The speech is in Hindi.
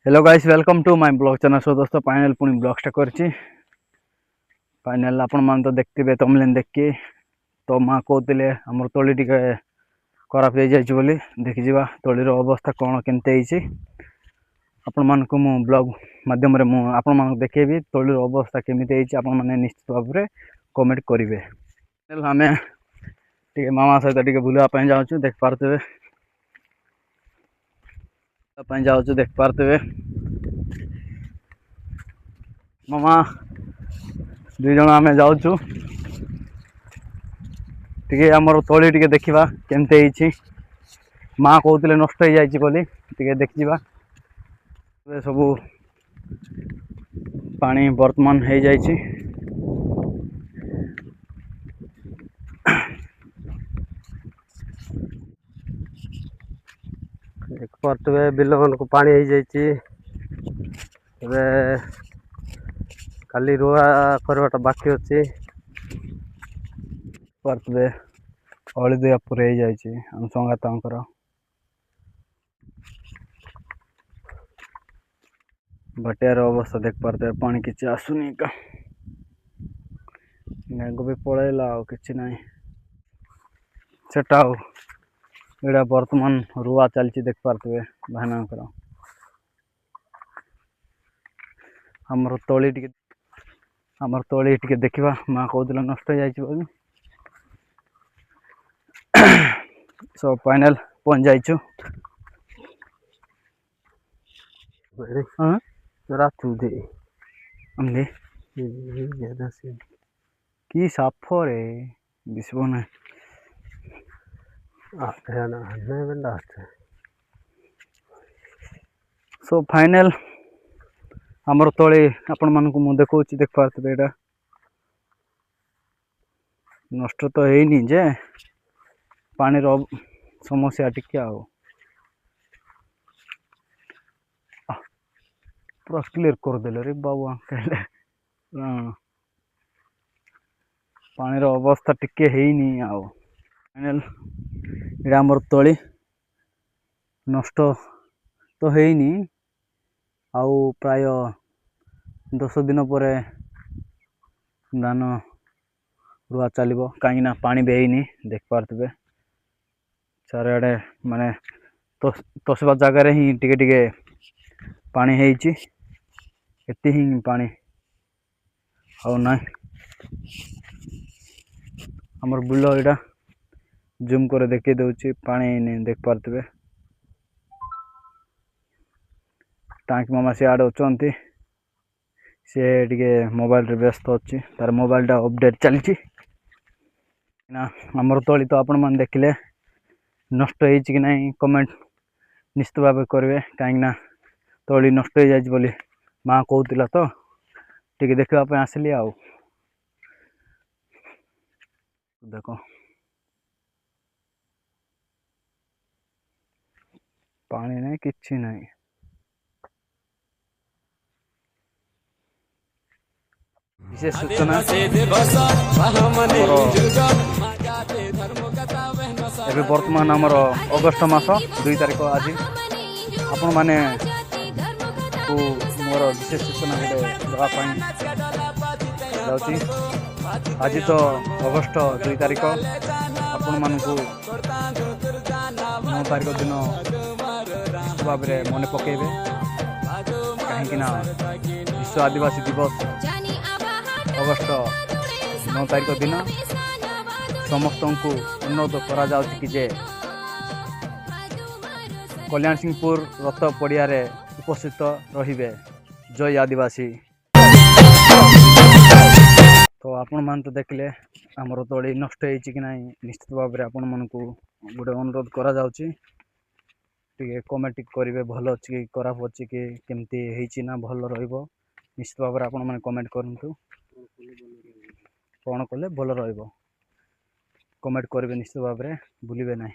Hello guys welcome to my blog channel. So दोस्तों फाइनल पुणी ब्लॉग स्टार्ट करछि। फाइनल आपण मान तो देखथिबे तमलेन देखि तो मां कहतिले हमर तोली टिके खराब हो जाइछ बोली देखि जिबा तोलीर अवस्था कोन केनते हिछि। आपण मान को मु ब्लॉग माध्यम रे मु आपण मान देखेबी तोलीर अवस्था केमिते हिछि। आपण माने निश्चित भाव रे कमेंट करिवे। हमें टिके मामा सहित टिके बुलवा पय जाउछु देख पारतबे पय जाउछु देख पारतबे मामा दुई जण आमे जाउछु टिके हमर तोली टिके देखिबा केनते हिछि। मां कहतिले नष्ट हो जाइछि बोली टिके देखिबा सबु पानी वर्तमान हो जाइछि। देख पारतबे बिल मन को पानी हो जाइछि। एबे खाली रुआ करवाटा बाकी अछि। पारतबे हळदिया पुरे हो जाइछि हम संगातांकर बटियार अवस्था देख पारते पानी किछि आसुनी का मेघ भी पळेला आ किछि नाही सेटा एडा वर्तमान रुआ चलछि देख पारते भाईनांकर हमर तोली टिके देखिबा मां कहउतला नष्ट हो जाइछि बोली। सो फाइनल पहुंच जाइछु। हां रातु दे हमले ज्यादा से की साफो रे दिसबो ना आना हन्ने बंदा सो फाइनल हमर तोली आपण मान को मु देखौछि देख पारतबे एटा नष्ट तो हेइनी जे पानी रो समस्या टिके आ पूरा क्लियर कर देले रे बाबू कहले पानी रो अवस्था टिके हेइनी आ फाइनल एटा हमर तोली नष्ट तो हेइनी आउ प्राय 10 दिन पर धान रुआ चलो कहीं पानी भी हेनी देख पारतबे चारिआडे माने तसबा जगह ही टिके टिके पानी हेइची एति ही पानी आउ ना हमर बुलो एटा जूम करे देखि दउची पानी नहीं देख पारतबे टांकी मामा से आड़ अछंती से टिके मोबाइल रे व्यस्त अछि तार मोबाइल टा अपडेट चलछि ना हमर तोली तो आपण मान देखिले नष्ट हेछि कि नहीं कमेंट निश्चित भाव करेंगे कहीं तोली नष्ट हो जाइछि बोली मां कहउतिला तो टिके देखबा पे आसली आउ देखो पानी नहीं किछि नहीं विशेष सूचना एबे वर्तमान हमर अगस्त मास 2 तारिख आज आपण माने को मोर विशेष सूचना देवा जाउची आज तो अगस्त 2 तारिख आपण मान को 9 तारिख दिन भाव में मन पकेबे कहीं विश्व आदिवासी दिवस अगस्त 9 तारिख दिन समस्त को अनुरोध करा जाउछि कि जे कल्याण सिंहपुर रथ पड़िया रे उपस्थित रहिबे। जय आदिवासी। तो आपण मान तो देखले हमर तोली नष्ट हेछि कि नहीं निश्चित भाव में आपण मान को गोटे अनुरोध करा जाउछि टिके कमेंट करिवे भलो अछि कि खराब अछि कि केमती हेछि ना भलो रहइबो निश्चित भाव में आपण माने कमेंट करंतु कोन कले भलो रहइबो कमेंट करिवे निश्चित भाव में भूलिबे नहीं।